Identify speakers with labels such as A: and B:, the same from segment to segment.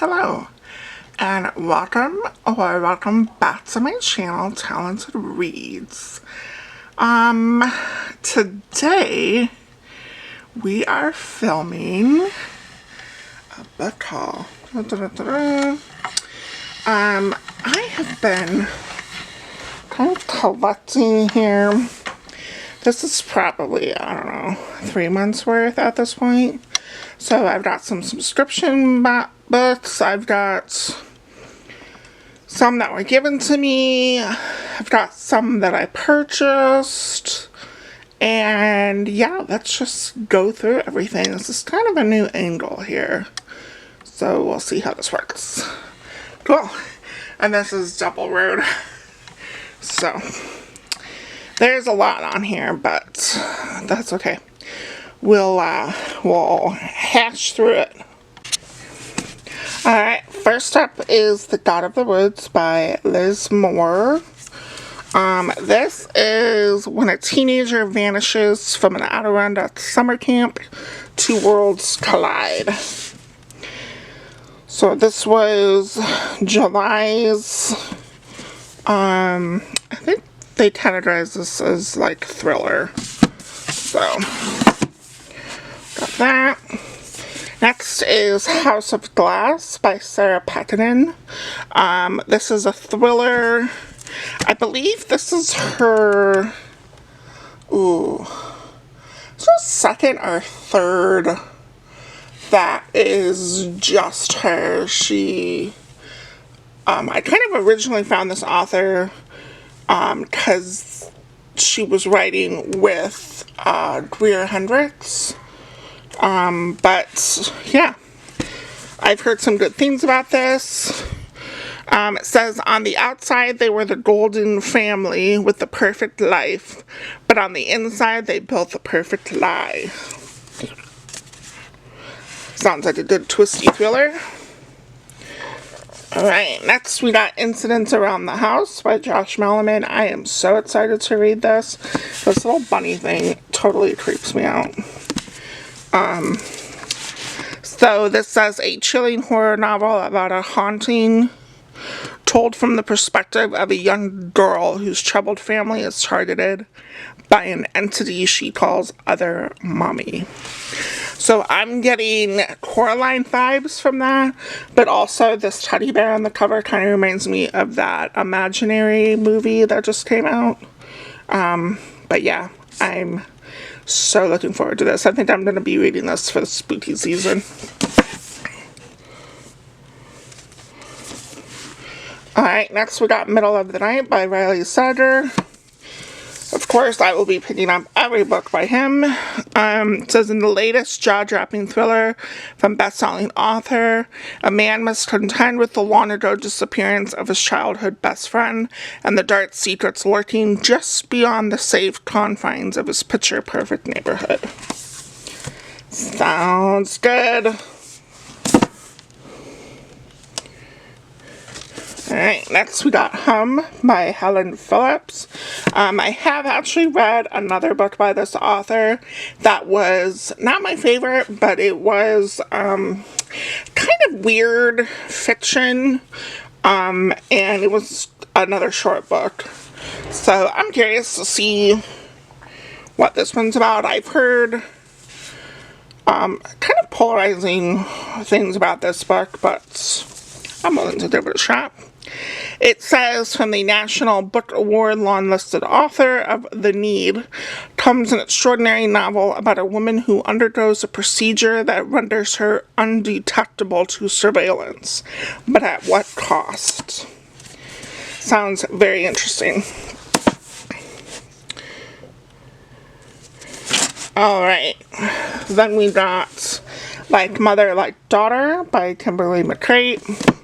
A: Hello, and welcome back to my channel, Talented Reads. Today we are filming a book haul. I have been kind of collecting here. This is probably, I don't know, 3 months worth at this point. So I've got some subscription books. I've got some that were given to me. I've got some that I purchased. And yeah, let's just go through everything. This is kind of a new angle here. So we'll see how this works. Cool. And this is Double Road. So there's a lot on here, but that's okay. We'll hash through it. Alright, first up is The God of the Woods by Liz Moore. This is when a teenager vanishes from an Adirondack summer camp, two worlds collide. So this was July's, I think they categorize this as like thriller. So got that. Next is House of Glass by Sarah Pekkanen. This is a thriller. I believe this is her, it's her second or third that is just her. I kind of originally found this author because she was writing with Greer Hendricks. But yeah, I've heard some good things about this. It says, on the outside they were the golden family with the perfect life, but on the inside they built the perfect lie. Sounds like a good twisty thriller. Alright, next we got Incidents Around the House by Josh Malerman. I am so excited to read this. This little bunny thing totally creeps me out. So this says a chilling horror novel about a haunting told from the perspective of a young girl whose troubled family is targeted by an entity she calls Other Mommy. So I'm getting Coraline vibes from that, but also this teddy bear on the cover kind of reminds me of that Imaginary movie that just came out. But yeah, I'm so looking forward to this. I think I'm going to be reading this for the spooky season. Alright, next we got Middle of the Night by Riley Sager. Of course, I will be picking up every book by him. It says, in the latest jaw-dropping thriller from best-selling author, a man must contend with the long-ago disappearance of his childhood best friend and the dark secrets lurking just beyond the safe confines of his picture-perfect neighborhood. Sounds good. Alright, next we got Hum by Helen Phillips. I have actually read another book by this author that was not my favorite, but it was kind of weird fiction, and it was another short book. So I'm curious to see what this one's about. I've heard kind of polarizing things about this book, but I'm willing to give it a shot. It says, from the National Book Award long-listed author of The Need comes an extraordinary novel about a woman who undergoes a procedure that renders her undetectable to surveillance. But at what cost? Sounds very interesting. Alright, then we got Like Mother, Like Daughter by Kimberly McCreight.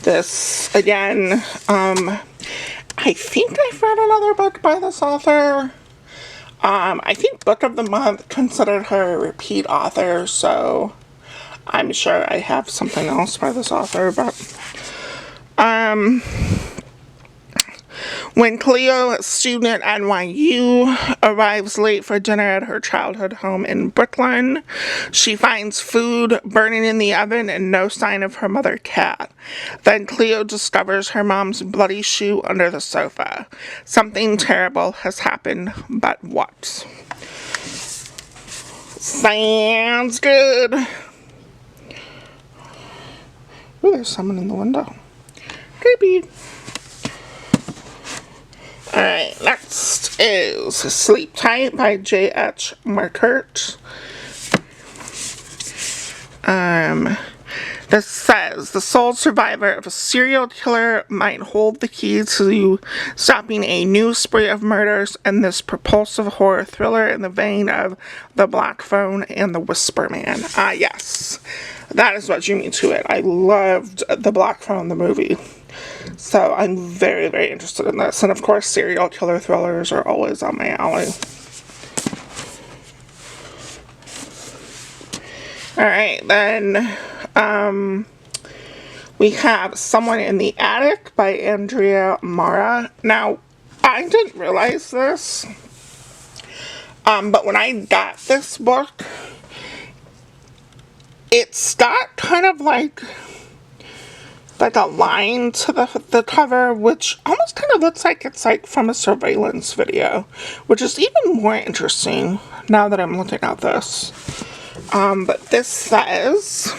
A: This, again, I think I've read another book by this author. I think Book of the Month considered her a repeat author, so I'm sure I have something else by this author, but When Cleo, a student at NYU, arrives late for dinner at her childhood home in Brooklyn, she finds food burning in the oven and no sign of her mother, Kat. Then Cleo discovers her mom's bloody shoe under the sofa. Something terrible has happened, but what? Sounds good. Ooh, there's someone in the window. Creepy. Alright, next is Sleep Tight by J.H. Markert. This says, the sole survivor of a serial killer might hold the key to stopping a new spree of murders in this propulsive horror thriller in the vein of The Black Phone and The Whisper Man. Yes, that is what drew me to it. I loved The Black Phone, the movie. So I'm very, very interested in this. And of course, serial killer thrillers are always on my alley. Alright, then we have Someone in the Attic by Andrea Mara. Now, I didn't realize this, but when I got this book, it's got kind of like a line to the cover, which almost kind of looks like it's like from a surveillance video, which is even more interesting now that I'm looking at this. But this says,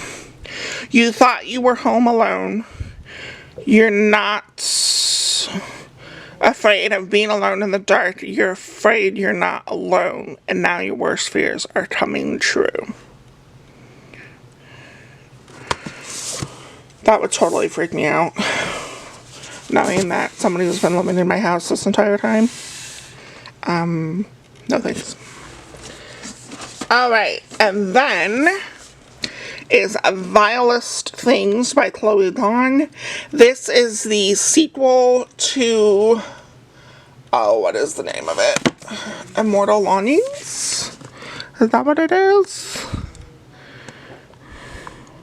A: you thought you were home alone. You're not afraid of being alone in the dark. You're afraid you're not alone, and now your worst fears are coming true. That would totally freak me out, knowing that somebody has been living in my house this entire time. No thanks. Alright, and then is Vilest Things by Chloe Dawn. This is the sequel to, what is the name of it? Immortal Longings? Is that what it is?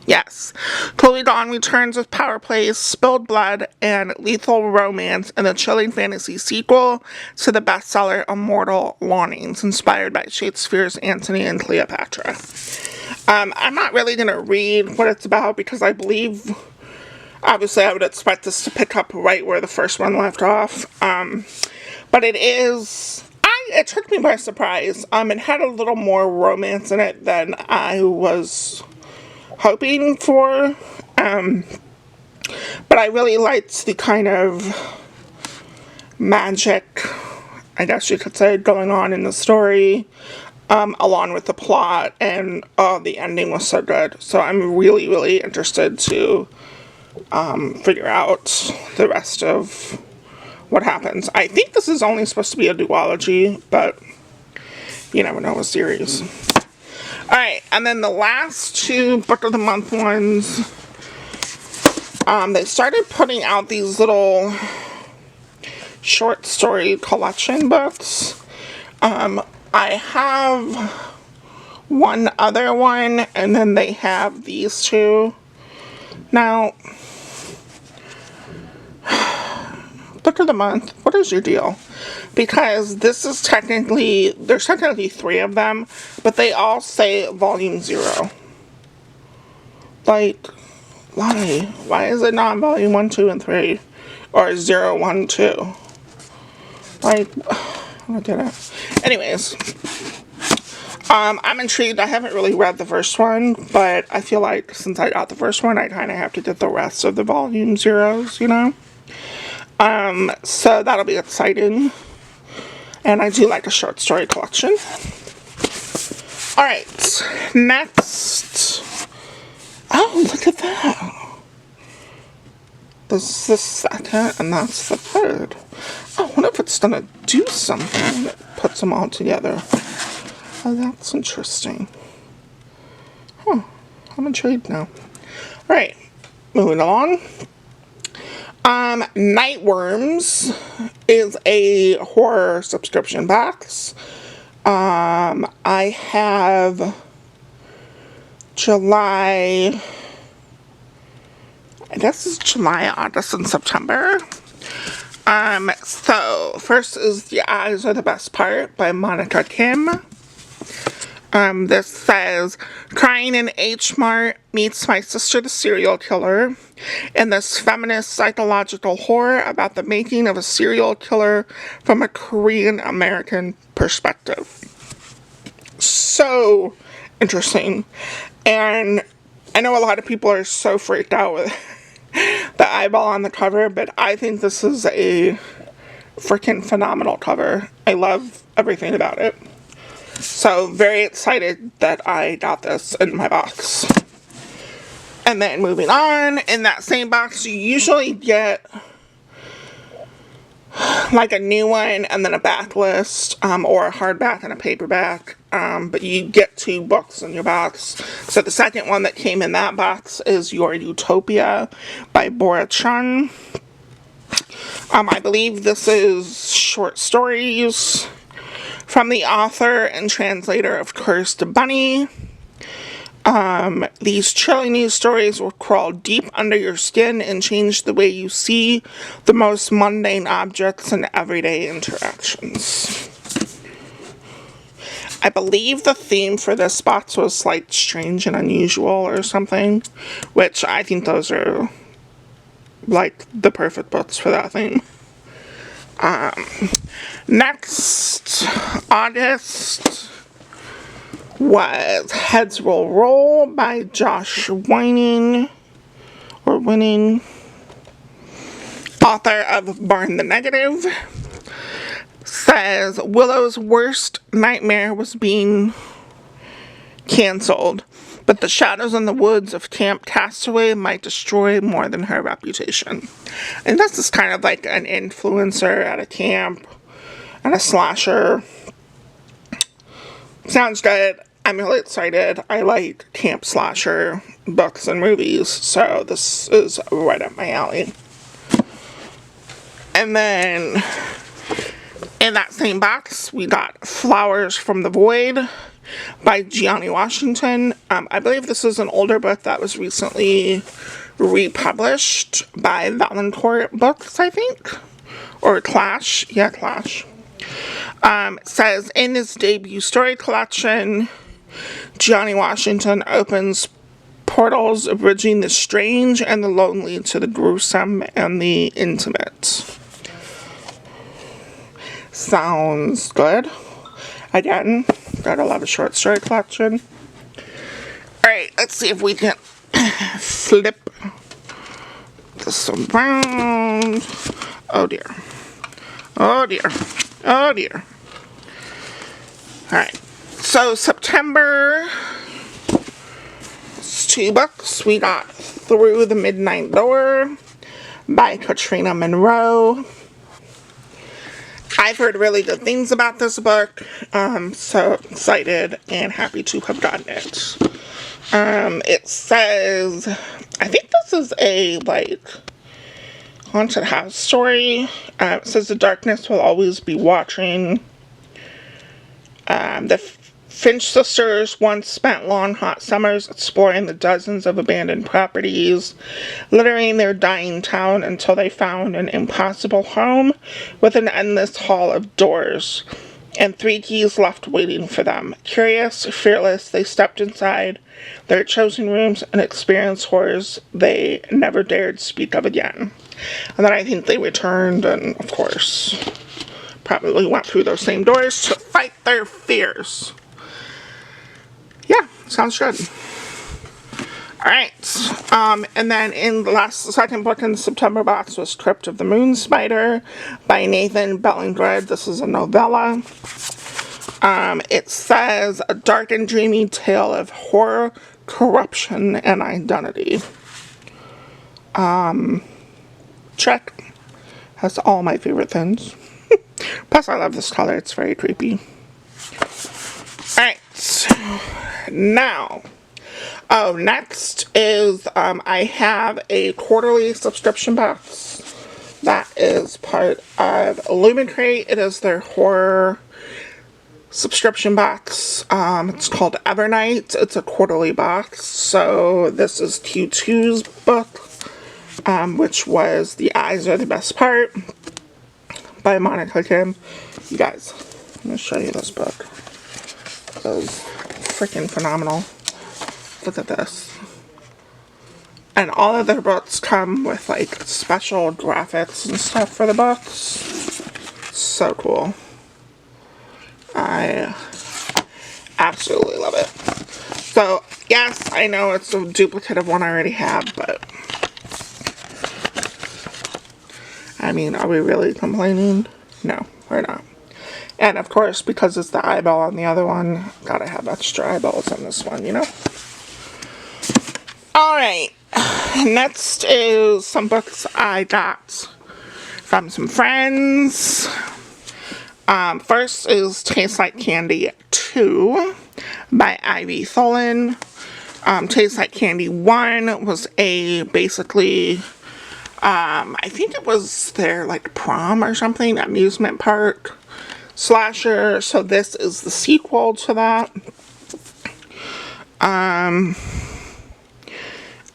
A: Yes. Chloe Dawn returns with power plays Spilled Blood and Lethal Romance in the chilling fantasy sequel to the bestseller Immortal Longings, inspired by Shakespeare's Antony and Cleopatra. I'm not really going to read what it's about because I believe, obviously I would expect this to pick up right where the first one left off. But it took me by surprise. It had a little more romance in it than I was hoping for, but I really liked the kind of magic, I guess you could say, going on in the story, along with the plot, and the ending was so good. So I'm really, really interested to figure out the rest of what happens. I think this is only supposed to be a duology, but you never know with series. Alright, and then the last two Book of the Month ones, they started putting out these little short story collection books. I have one other one, and then they have these two. Now, Book of the Month, what is your deal? Because this is there's technically 3 of them, but they all say Volume 0. Like, why? Why is it not Volume 1, 2, and 3? Or 0, 1, 2? Like, I get it. Anyways, I'm intrigued. I haven't really read the first one, but I feel like since I got the first one, I kind of have to get the rest of the Volume 0s, you know? So that'll be exciting. And I do like a short story collection. Alright, next. Oh, look at that. This is the second, and that's the third. I wonder if it's gonna do something that puts them all together. Oh, that's interesting. Huh, I'm intrigued now. Alright, moving along. Nightworms is a horror subscription box. I have July, I guess it's July, August, and September. So first is The Eyes Are the Best Part by Monica Kim. This says, crying in H Mart meets my sister the serial killer in this feminist psychological horror about the making of a serial killer from a Korean American perspective. So interesting. And I know a lot of people are so freaked out with the eyeball on the cover, but I think this is a freaking phenomenal cover. I love everything about it. So, very excited that I got this in my box. And then moving on, in that same box, you usually get like a new one and then a backlist, or a hardback and a paperback. But you get 2 books in your box. So the second one that came in that box is Your Utopia by Bora Chung. I believe this is short stories from the author and translator of Cursed Bunny. These chilling news stories will crawl deep under your skin and change the way you see the most mundane objects and everyday interactions. I believe the theme for this box was like strange and unusual or something, which I think those are like the perfect books for that theme. Next, August was Heads Will Roll by Josh Winning, author of Barn the Negative. Says Willow's worst nightmare was being canceled, but the shadows in the woods of Camp Castaway might destroy more than her reputation. And this is kind of like an influencer at a camp and a slasher. Sounds good. I'm really excited. I like camp slasher books and movies, so this is right up my alley. And then in that same box, we got Flowers from the Void by Gianni Washington. I believe this is an older book that was recently republished by Valancourt Books, I think. Or Clash. Yeah, Clash. It says, in his debut story collection, Gianni Washington opens portals bridging the strange and the lonely to the gruesome and the intimate. Sounds good. Again, gotta love a short story collection. Alright, let's see if we can flip this around. Oh dear. Oh dear. Oh dear. Alright, so September, it's 2 books. We got Through the Midnight Door by Katrina Monroe. I've heard really good things about this book, so excited and happy to have gotten it. It says, I think this is a, like, haunted house story. It says the darkness will always be watching. The Finch sisters once spent long hot summers exploring the dozens of abandoned properties littering their dying town until they found an impossible home with an endless hall of doors and 3 keys left waiting for them. Curious, fearless, they stepped inside their chosen rooms and experienced horrors they never dared speak of again. And then I think they returned and, of course, probably went through those same doors to fight their fears. Yeah, sounds good. Alright, and then in the second book in the September box was Crypt of the Moon Spider by Nathan Bellingred. This is a novella. It says, a dark and dreamy tale of horror, corruption, and identity. Check. Has all my favorite things. Plus, I love this color. It's very creepy. Alright. Now, next is, I have a quarterly subscription box that is part of Illumicrate. It is their horror subscription box. It's called Evernight. It's a quarterly box. So this is Q2's book, which was The Eyes Are the Best Part. by Monica Kim. You guys, I'm going to show you this book. It was freaking phenomenal. Look at this. And all of their books come with like special graphics and stuff for the books. So cool. I absolutely love it. So, yes, I know it's a duplicate of one I already have, but I mean, are we really complaining? No, we're not. And of course, because it's the eyeball on the other one, gotta have extra eyeballs on this one, you know? Alright, next is some books I got from some friends. First is Tastes Like Candy 2 by Ivy Tholen. Tastes Like Candy 1 was basically, I think it was their, like, prom or something, amusement park slasher. So this is the sequel to that.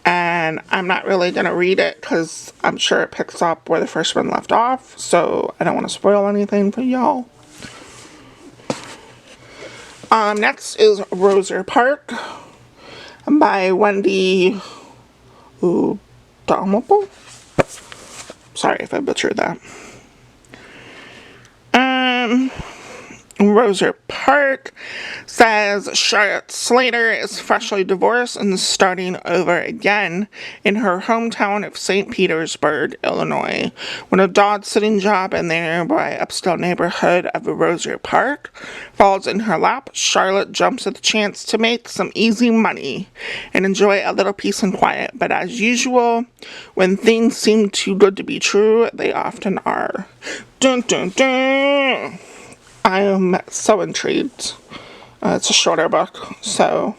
A: And I'm not really going to read it because I'm sure it picks up where the first one left off. So I don't want to spoil anything for y'all. Next is Roser Park by Wendy Domable. Sorry if I butchered that. Roser Park says Charlotte Slater is freshly divorced and starting over again in her hometown of St. Petersburg, Illinois. When a dog-sitting job in the nearby upscale neighborhood of Roser Park falls in her lap, Charlotte jumps at the chance to make some easy money and enjoy a little peace and quiet. But as usual, when things seem too good to be true, they often are. Dun dun dun! I am so intrigued. It's a shorter book, so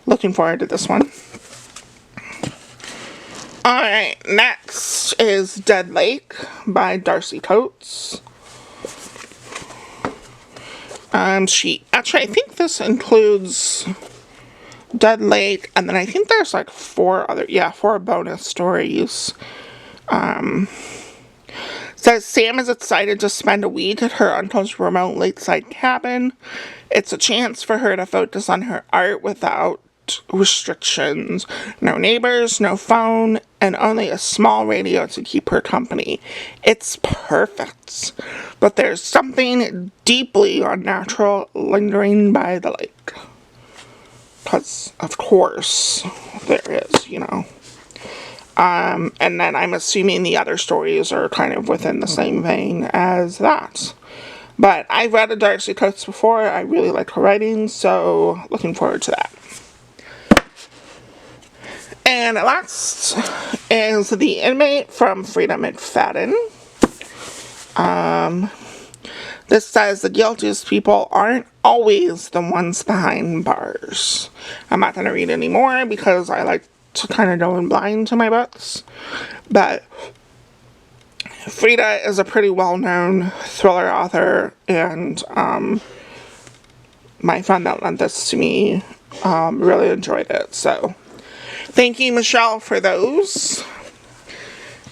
A: looking forward to this one. Alright, next is Dead Lake by Darcy Coates. Actually, I think this includes Dead Lake, and then I think there's like four bonus stories. Says Sam is excited to spend a week at her uncle's remote lakeside cabin. It's a chance for her to focus on her art without restrictions. No neighbors, no phone, and only a small radio to keep her company. It's perfect. But there's something deeply unnatural lingering by the lake. Because, of course, there is, you know. And then I'm assuming the other stories are kind of within the same vein as that. But I've read a Darcy Coates before. I really like her writing, so looking forward to that. And last is The Inmate from Frida McFadden. This says the guiltiest people aren't always the ones behind bars. I'm not going to read any more because I like to kind of go in blind to my books, but Frida is a pretty well-known thriller author, and my friend that lent this to me really enjoyed it, so thank you, Michelle, for those.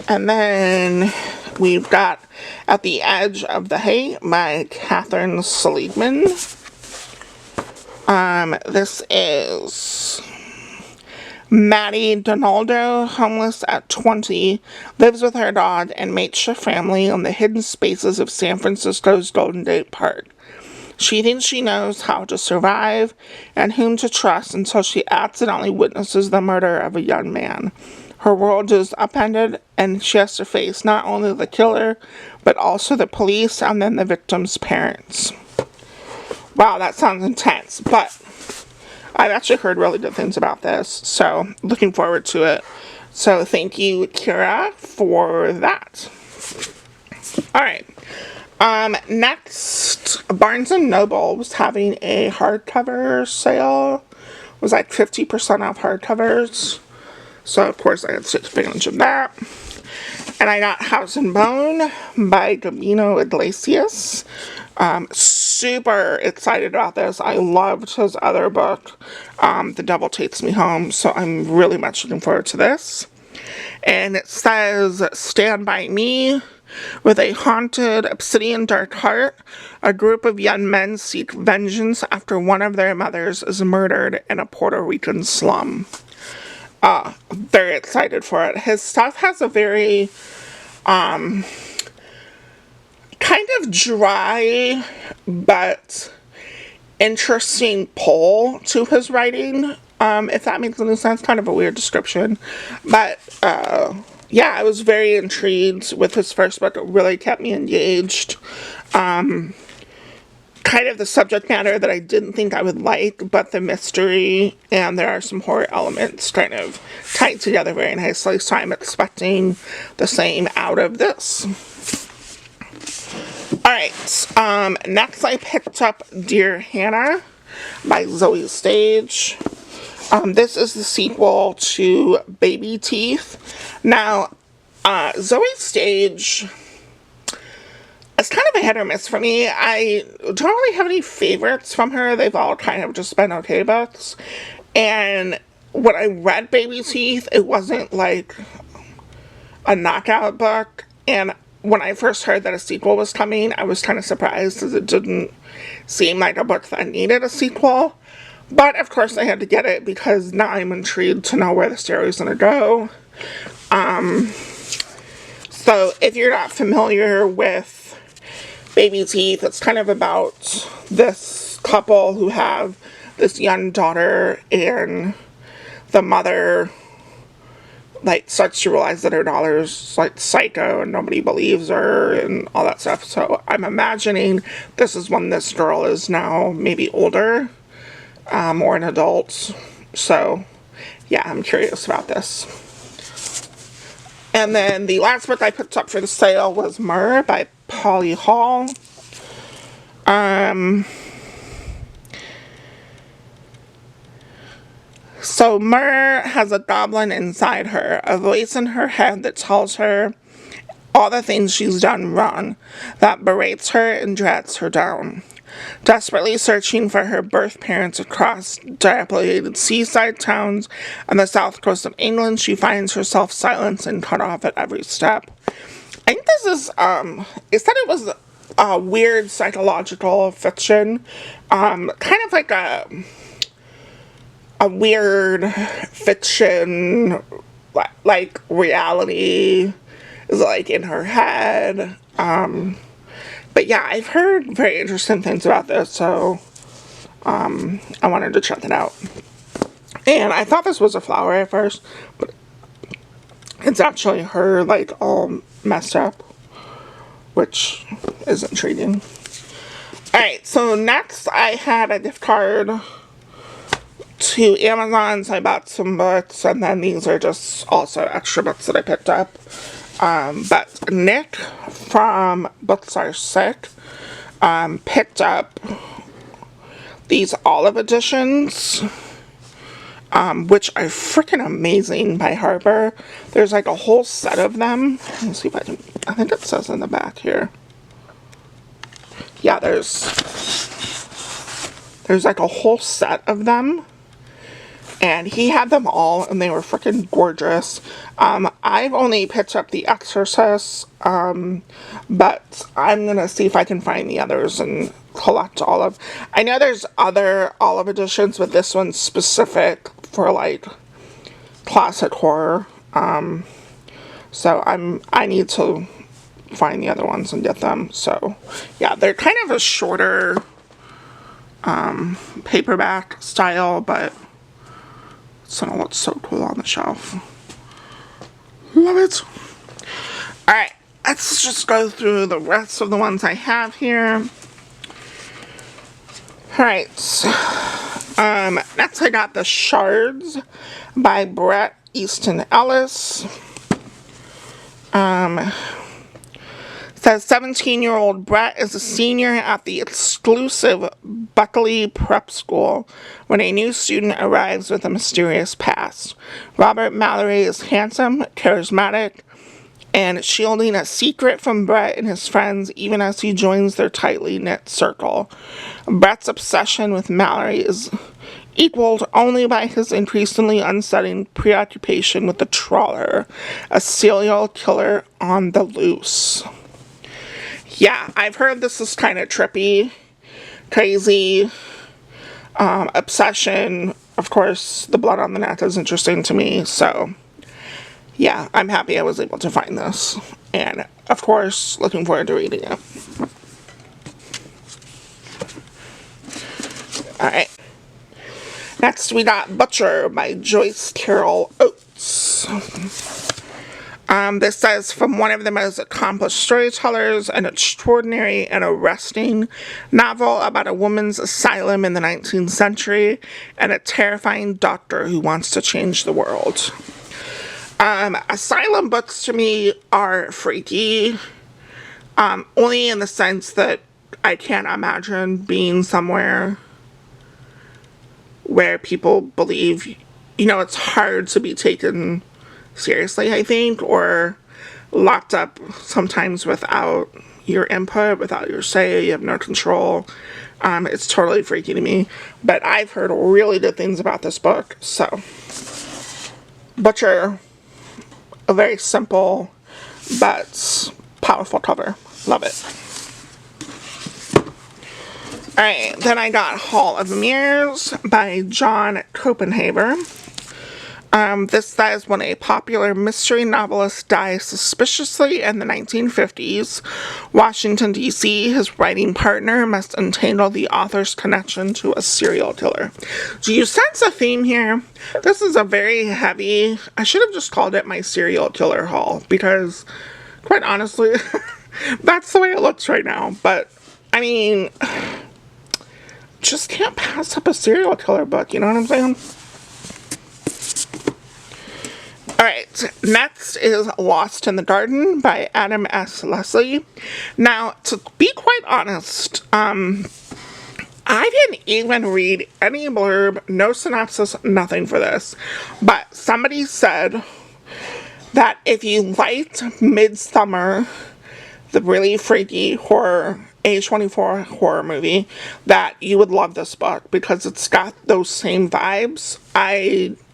A: And then we've got At the Edge of the Hay by Catherine Seligman. This is Maddie Donaldo, homeless at 20, lives with her dog and makeshift family on the hidden spaces of San Francisco's Golden Gate Park. She thinks she knows how to survive and whom to trust until she accidentally witnesses the murder of a young man. Her world is upended, and she has to face not only the killer, but also the police and then the victim's parents. Wow, that sounds intense, but I've actually heard really good things about this, so looking forward to it. So thank you, Kira, for that. Alright. Next, Barnes & Noble was having a hardcover sale. It was like 50% off hardcovers. So, of course, I had to take advantage of that. And I got House and Bone by Gabino Iglesias. Super excited about this. I loved his other book, The Devil Takes Me Home, so I'm really much looking forward to this. And it says, Stand By Me With a haunted obsidian dark heart, a group of young men seek vengeance after one of their mothers is murdered in a Puerto Rican slum. Very excited for it. His stuff has a very kind of dry but interesting pull to his writing, if that makes any sense. Kind of a weird description, but yeah, I was very intrigued with his first book. It really kept me engaged. Kind of the subject matter that I didn't think I would like, but the mystery and there are some horror elements kind of tied together very nicely, so I'm expecting the same out of this. Alright, next I picked up Dear Hannah by Zoe Stage. This is the sequel to Baby Teeth. Now, Zoe Stage, it's kind of a hit or miss for me. I don't really have any favorites from her. They've all kind of just been okay books. And when I read Baby Teeth, it wasn't like a knockout book. And when I first heard that a sequel was coming, I was kind of surprised because it didn't seem like a book that needed a sequel. But of course I had to get it because now I'm intrigued to know where the story is going to go. So if you're not familiar with Baby Teeth, it's kind of about this couple who have this young daughter, and the mother like starts to realize that her daughter's like psycho and nobody believes her and all that stuff. So I'm imagining this is when this girl is now maybe older, or an adult. So yeah, I'm curious about this. And then the last book I picked up for the sale was Myrrh by Polly Hall. So Myrrh has a goblin inside her, a voice in her head that tells her all the things she's done wrong, that berates her and drags her down. Desperately searching for her birth parents across dilapidated seaside towns on the south coast of England, she finds herself silenced and cut off at every step. I think this is, it said it was a weird psychological fiction, kind of like a weird fiction, like reality is like in her head. But yeah, I've heard very interesting things about this, so I wanted to check it out. And I thought this was a flower at first, but it's actually her, like, all messed up, which is intriguing. Alright, so next I had a gift card to Amazon, so I bought some books, and then these are just also extra books that I picked up. But Nick from Books Are Sick picked up these olive editions, which are freaking amazing, by Harper. There's like a whole set of them. Let me see if I can, I think it says in the back here. Yeah, there's like a whole set of them. And he had them all, and they were freaking gorgeous. I've only picked up The Exorcist, but I'm gonna see if I can find the others and collect Olive. I know there's other Olive editions, but this one's specific for, like, classic horror. So I need to find the other ones and get them. So, yeah, they're kind of a shorter, paperback style, but it's gonna look so cool on the shelf. Love it. Alright, let's just go through the rest of the ones I have here. Alright, next I got The Shards by Bret Easton Ellis. Says 17-year-old Bret is a senior at the exclusive Buckley Prep School when a new student arrives with a mysterious past. Robert Mallory is handsome, charismatic, and shielding a secret from Bret and his friends even as he joins their tightly knit circle. Bret's obsession with Mallory is equaled only by his increasingly unsettling preoccupation with the Trawler, a serial killer on the loose. Yeah, I've heard this is kind of trippy, crazy, obsession. Of course, the blood on the neck is interesting to me, so yeah, I'm happy I was able to find this. And, of course, looking forward to reading it. Alright. Next, we got Butcher by Joyce Carol Oates. This says, from one of the most accomplished storytellers, an extraordinary and arresting novel about a woman's asylum in the 19th century and a terrifying doctor who wants to change the world. Asylum books to me are freaky, only in the sense that I can't imagine being somewhere where people believe, it's hard to be taken seriously, I think, or locked up sometimes without your input, without your say, you have no control. It's totally freaky to me, but I've heard really good things about this book, so. Butcher, a very simple but powerful cover. Love it. Alright, then I got Hall of Mirrors by John Copenhaver. This says, when a popular mystery novelist dies suspiciously in the 1950s, Washington, D.C., his writing partner must untangle the author's connection to a serial killer. Do you sense a theme here? This is a very heavy, I should have just called it my serial killer haul, because, quite honestly, that's the way it looks right now. But, I mean, just can't pass up a serial killer book, you know what I'm saying? Alright, next is Lost in the Garden by Adam S. Leslie. Now, to be quite honest, I didn't even read any blurb, no synopsis, nothing for this. But somebody said that if you liked Midsommar, the really freaky horror, A24 horror movie, that you would love this book because it's got those same vibes.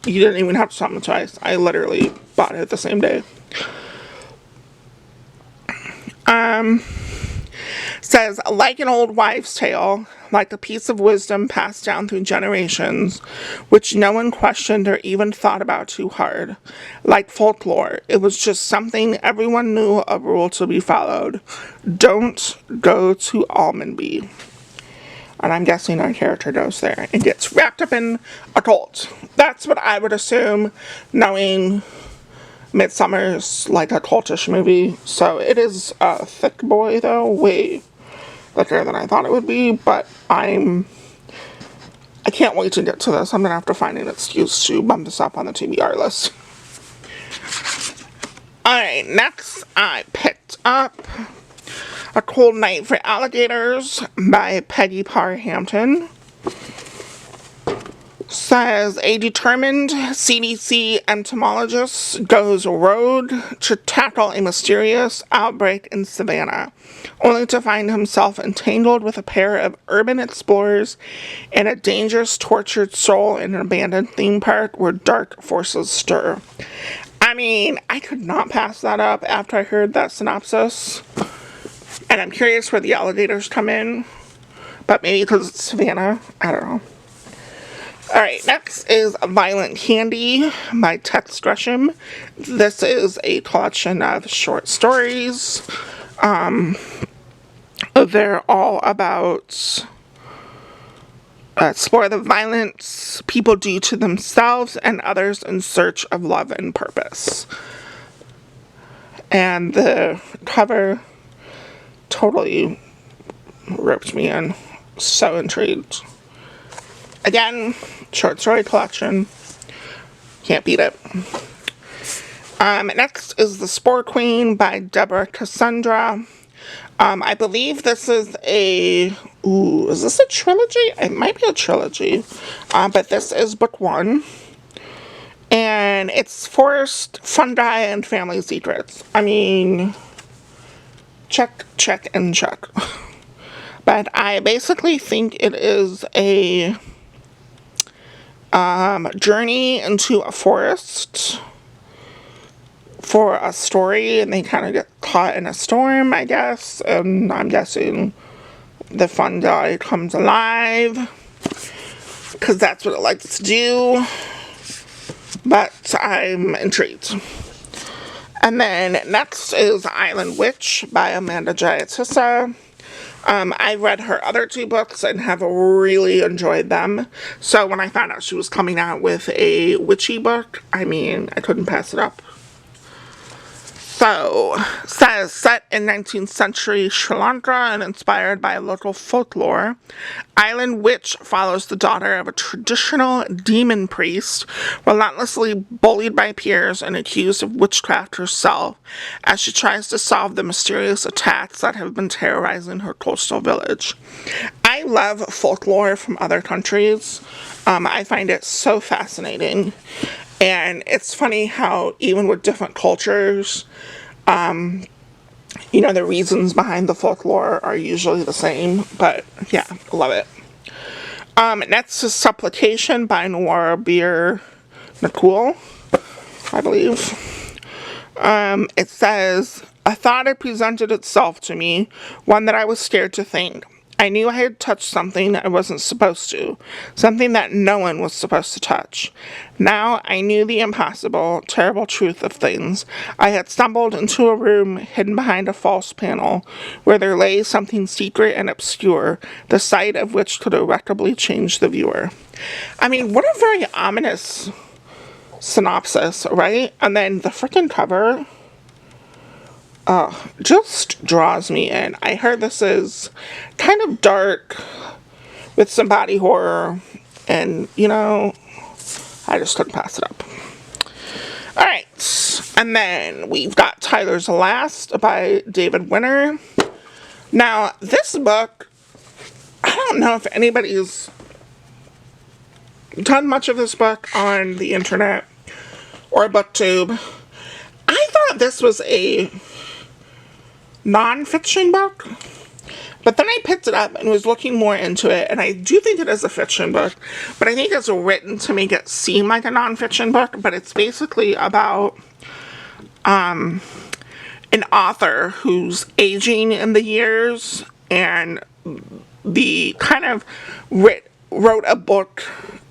A: You didn't even have to tell me twice. I literally bought it the same day. Says, like an old wives' tale, like a piece of wisdom passed down through generations, which no one questioned or even thought about too hard. Like folklore, it was just something everyone knew, a rule to be followed. Don't go to Almondby. And I'm guessing our character goes there and gets wrapped up in a cult. That's what I would assume, knowing Midsummer's like a cultish movie. So it is a thick boy, though, way thicker than I thought it would be. But I can't wait to get to this. I'm going to have to find an excuse to bump this up on the TBR list. Alright, next I picked up A Cold Night for Alligators by Peggy Parr Hampton. Says, a determined CDC entomologist goes rogue to tackle a mysterious outbreak in Savannah, only to find himself entangled with a pair of urban explorers and a dangerous, tortured soul in an abandoned theme park where dark forces stir. I mean, I could not pass that up after I heard that synopsis. And I'm curious where the alligators come in. But maybe because it's Savannah. I don't know. Alright, next is Violent Candy by Tex Gresham. This is a collection of short stories. They're all about explore the violence people do to themselves and others in search of love and purpose. And the cover totally roped me in. So intrigued. Again, short story collection. Can't beat it. Next is The Spore Queen by Deborah Cassandra. I believe this is is this a trilogy? It might be a trilogy. But this is book 1. And it's Forest, Fungi, and Family Secrets. I mean, check, and check. But I basically think it is a journey into a forest for a story, and they kind of get caught in a storm, I guess, and I'm guessing the fungi comes alive, because that's what it likes to do, but I'm intrigued. And then next is Island Witch by Amanda Giattisa. I read her other 2 books and have really enjoyed them. So when I found out she was coming out with a witchy book, I mean, I couldn't pass it up. So, says, set in 19th century Sri Lanka and inspired by local folklore, Island Witch follows the daughter of a traditional demon priest, relentlessly bullied by peers and accused of witchcraft herself, as she tries to solve the mysterious attacks that have been terrorizing her coastal village. I love folklore from other countries. I find it so fascinating. And it's funny how even with different cultures, you know, the reasons behind the folklore are usually the same. But yeah, love it. Next is Supplication by Noir Bir Nakul, I believe. It says, a thought had presented itself to me, one that I was scared to think. I knew I had touched something I wasn't supposed to, something that no one was supposed to touch. Now I knew the impossible, terrible truth of things. I had stumbled into a room hidden behind a false panel, where there lay something secret and obscure, the sight of which could irreparably change the viewer. I mean, what a very ominous synopsis, right? And then the freaking cover just draws me in. I heard this is kind of dark with some body horror, and you know, I just couldn't pass it up. Alright, and then we've got Tyler's Last by David Winter. Now, this book, I don't know if anybody's done much of this book on the internet or BookTube. I thought this was a non-fiction book, but then I picked it up and was looking more into it, and I do think it is a fiction book, but I think it's written to make it seem like a non-fiction book. But it's basically about an author who's aging in the years, and the kind of wrote a book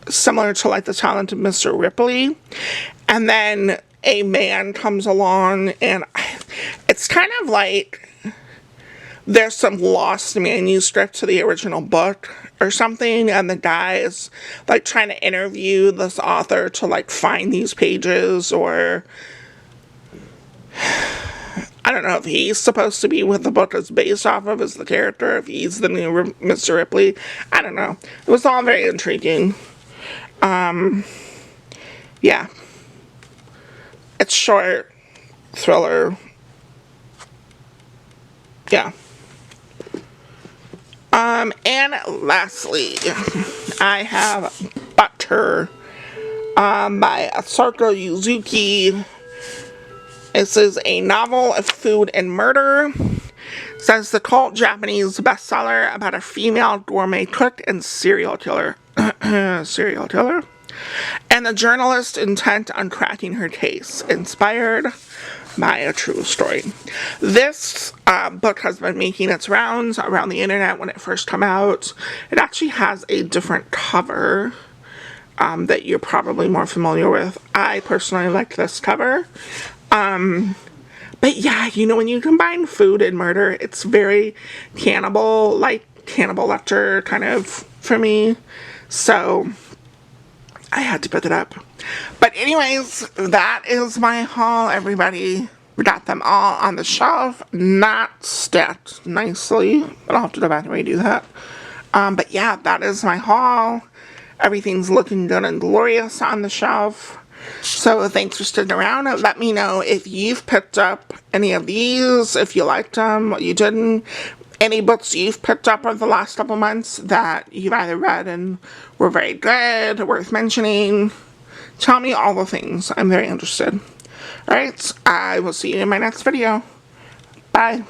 A: similar to like The Talented Mr. Ripley, and then a man comes along, and it's kind of like there's some lost manuscript to the original book or something, and the guy is like trying to interview this author to like find these pages, or I don't know if he's supposed to be what the book is based off of as the character, if he's the new Mr. Ripley. I don't know. It was all very intriguing. Yeah. It's short, thriller. Yeah. And lastly, I have Butter, by Asako Yuzuki. This is a novel of food and murder. It says the cult Japanese bestseller about a female gourmet cook and serial killer. Serial killer? And the journalist intent on cracking her case, inspired by a true story. This book has been making its rounds around the internet when it first came out. It actually has a different cover that you're probably more familiar with. I personally like this cover. But yeah, you know, when you combine food and murder, it's very cannibal, like Hannibal Lecter kind of for me. So I had to pick it up. But anyways, that is my haul, everybody. We got them all on the shelf, not stacked nicely, but I'll have to go back and redo that. But yeah, that is my haul. Everything's looking good and glorious on the shelf. So thanks for sticking around. Let me know if you've picked up any of these, if you liked them, what you didn't. Any books you've picked up over the last couple months that you've either read and were very good, worth mentioning. Tell me all the things. I'm very interested. Alright, I will see you in my next video. Bye.